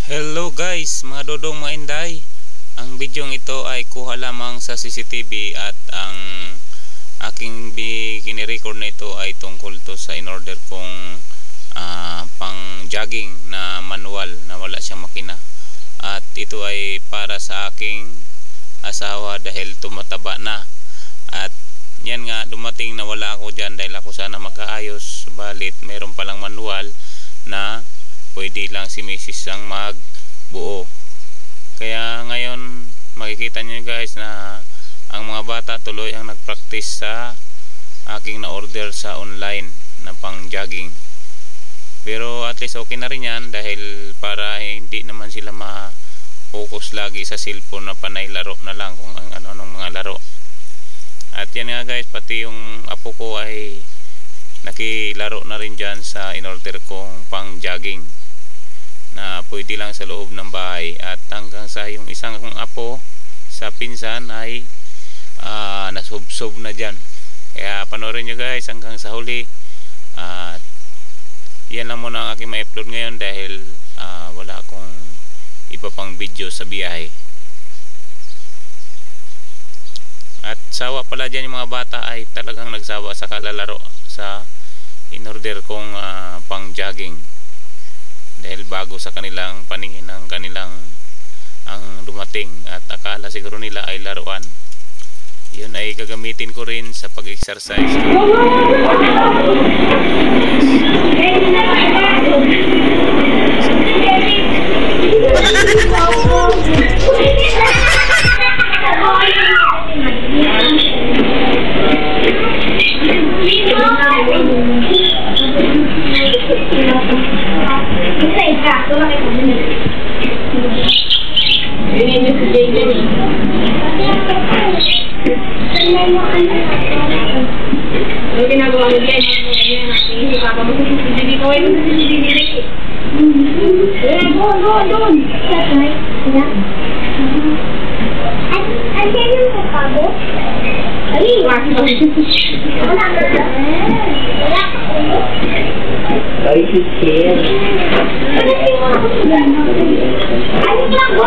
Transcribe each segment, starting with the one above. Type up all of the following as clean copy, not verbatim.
Hello guys, mga dodong mga inday. Ang bidyong ito ay kuha lamang sa CCTV at ang aking kinirecord na ito ay tungkol to sa in-order kong pang jogging na manual na wala siyang makina. At ito ay para sa aking asawa dahil tumataba na. At yan nga, dumating na wala ako dyan dahil ako sana magkaayos. Subalit mayroon palang manual na pwede lang si Mrs. ang magbuo. Kaya ngayon makikita nyo guys na ang mga bata tuloy ang nagpractice sa aking na-order sa online na pang jogging. Pero at least okay na rin yan dahil para hindi naman sila ma-focus lagi sa cellphone na panay laro na lang kung ano-anong mga laro. At yan nga guys, pati yung apo ko ay nakilaro na rin dyan sa in-order kong pang jogging na pwede lang sa loob ng bahay. At hanggang sa yung isang kong apo sa pinsan ay nasubsob na dyan. Kaya panoorin nyo guys hanggang sa huli. At yan lang muna ang aking ma-upload ngayon dahil wala akong iba pang video sa biyahe. At sawa pala dyan yung mga bata ay talagang nagsawa sa kalalaro sa in-order kong pang jogging dahil bago sa kanilang paningin ng kanilang ang dumating at akala siguro nila ay laruan. Yun ay gagamitin ko rin sa pag-exercise. Ano ginagawa mo dyan? Hindi ka pa magsasabi ko ay magsasabi. Doon! Andiyan yung kakabo? Ay, wala ka. Ay, sister. Ano nga po?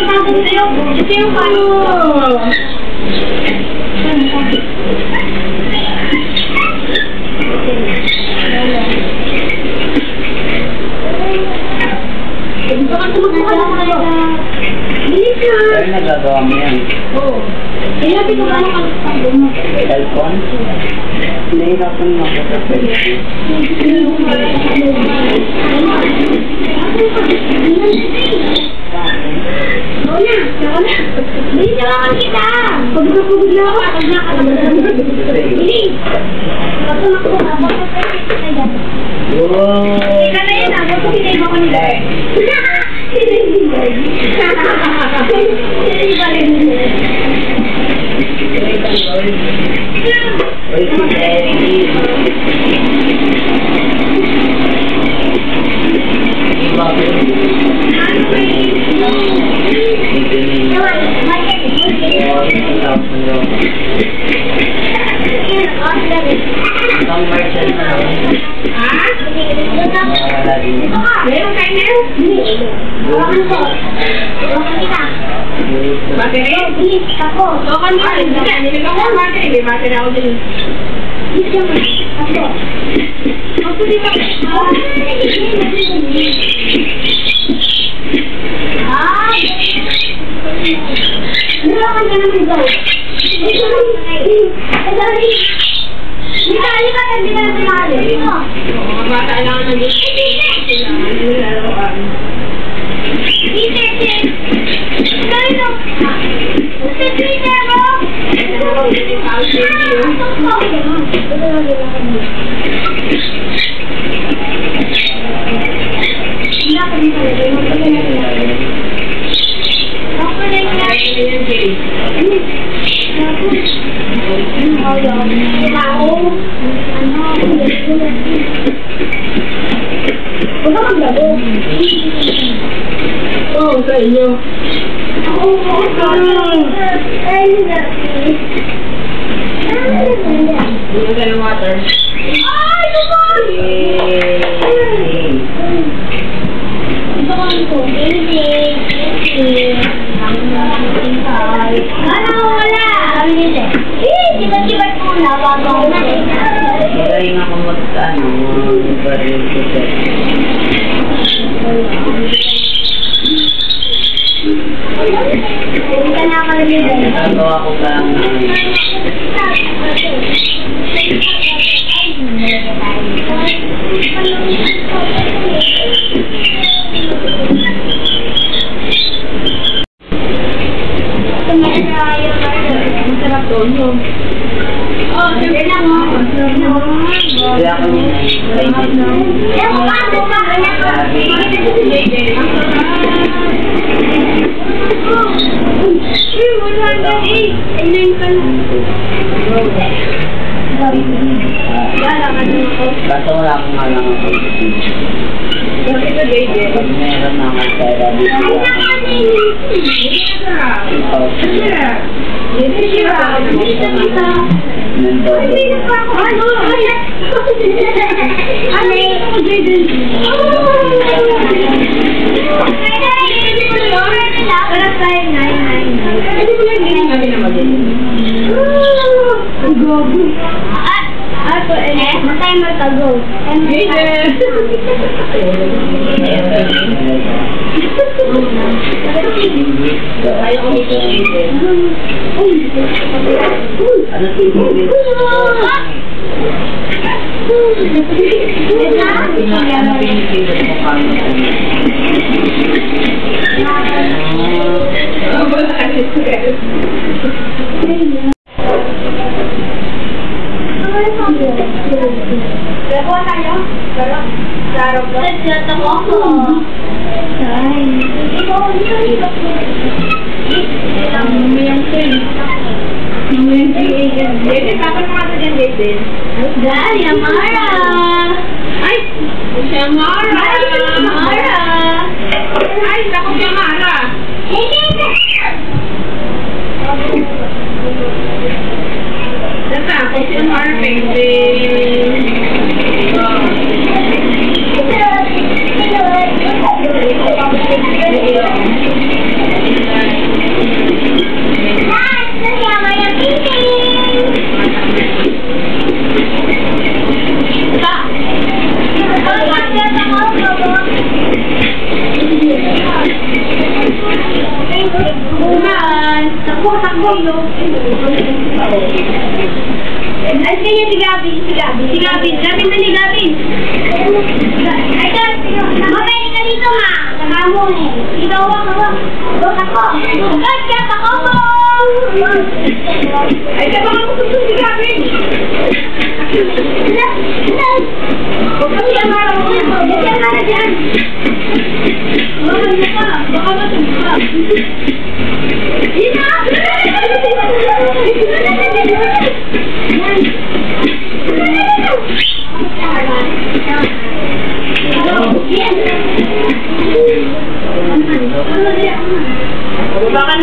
Sabi nyo, gusto yung paano? Bakit tumagawa lang kayo? Bilis na! Ay, nagagawa mo yan. Oo. Ilabi ko paano kalapag mo? Cellphone? Nahirapan mo ako sa cellphone. Oo na! Saka na! Bilis na lang kita! Pagkakapagod na ako! Pag nakalaman! Bilis! Pagkamak ko nga! Bakit na dyan? Ika na yun ah! Bakit sinay mo ko nila? Meron kayo na yun? Battery? Ako. Tokan mo. Nilagay ko ang battery. May battery ako din. Ako. Ako din ako. Ay! Wala ka na naman daw. Hindi ka hindi ka pinali. Mga bata lang na dito. Kailangan nila laruan. Oh, sa inyo. Ano ka ng water? Ay, Wala. Sibat-sibat muna bago ako na. Magaling ako mag-ano, baril ko siya. Hindi ka nakalagay. Nagawa ko pa ang masarap doon yun. Oh, sige lang mo. kaya ako yun ay Eh, kumando ka. Wala na eh. Ayun ka na. Wala ka na ako. kaso wala akong halang ako. Bakit ka, baby? Pag meron na akong pera dito ng doble. Ano tingin mo? Ano pinipili mo kami? Kuha tayo? Klaro ko. Nagsilat ako. Ay. Ikaw, Mamuyang ko eh. Mamuyang ko eh. Dede, tapos mga ito dyan, Dede. Ay, Yamara! Ay! Yamara! Yamara! Ay, takot Yamara! Natakot si Yamara, baby. Ay, kanya si Gabi. Si Gabi na ni Gabi. Ay, mabalik ka dito, ma. Nakamo eh. Ikaw, wak. Doon ako. Kat ako mo. Ay, baka makusunod si Gabi. Huwag kami ang marang mo. Huwag kami ang dyan. Baka masunod ka. Ina!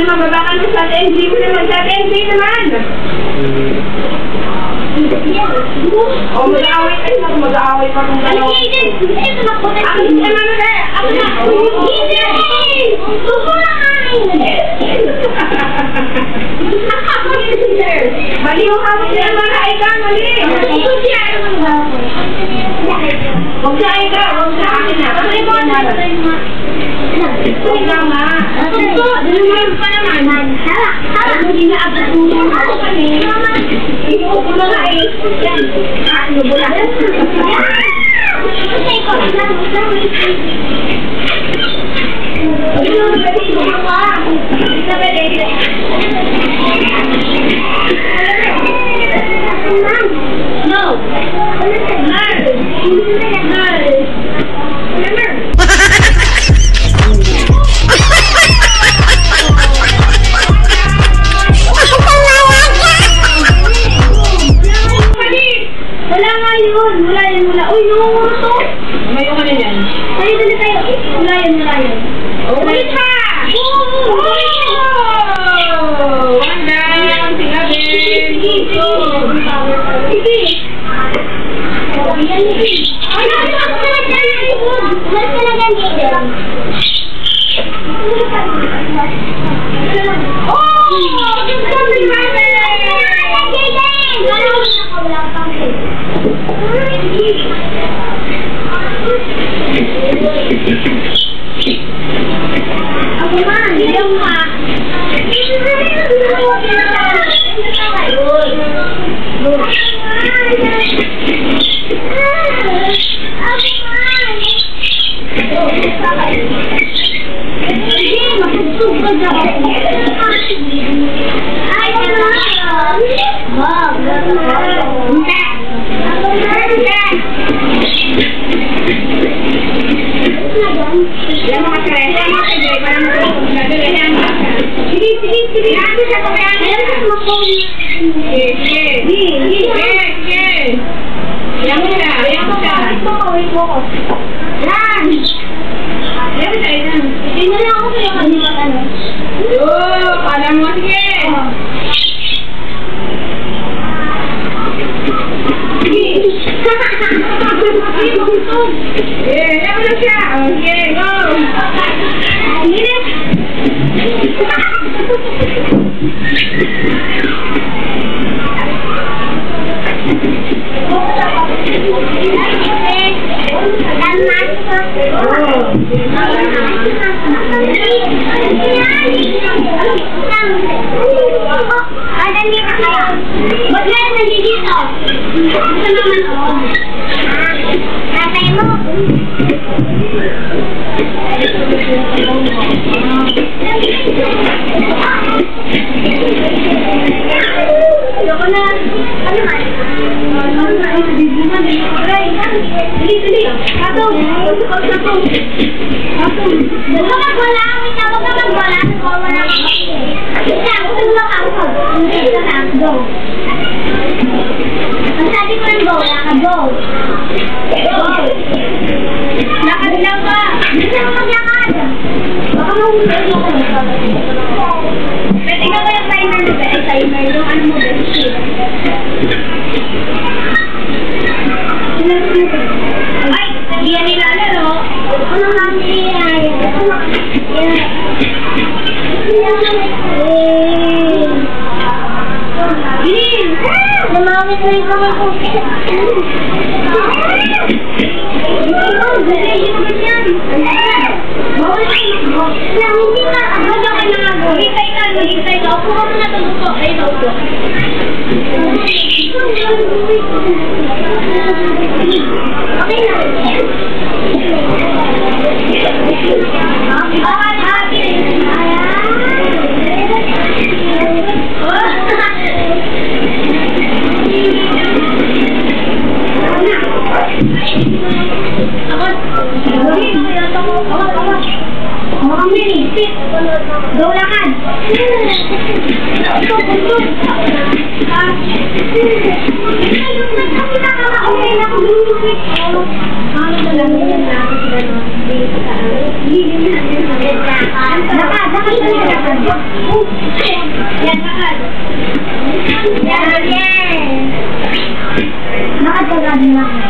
Bababa ka naman sa TNG mo naman. Sa TNG naman. O, mag-aaway kayo na. Mag-aaway pa kung gano'n. Ano, Aiden? Ito na po na. Ako na. Ako na. Mali yung hawak niya naman na Aika. Mali. Huwag sa Aika. Huwag sa akin na. Huwag na nga. Dalaman pa naman. Harap. Hindi na abad mo. Inuupo na nga eh. Ano mo na? No. Wala. Uy, nangungulo to. May yung ano yan? Dali tayo. Wala yan. Ulit pa! Wanda! Sinabi! Sige! Ay, ako na dyan! Dali na!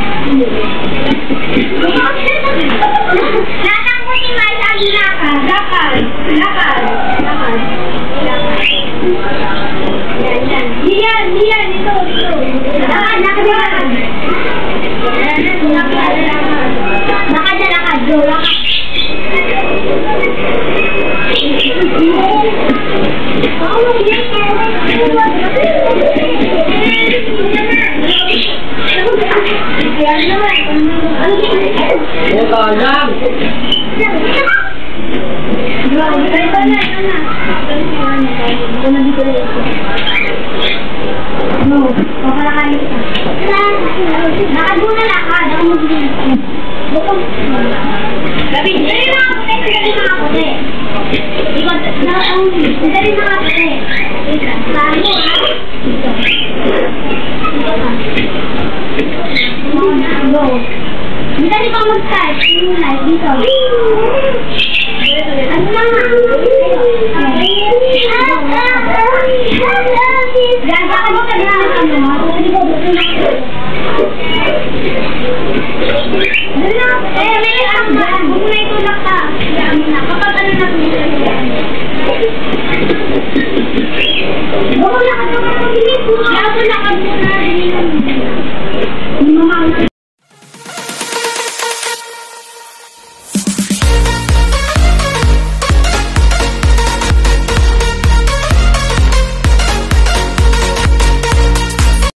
Go, lakad ka para mabilis. Lakad muna.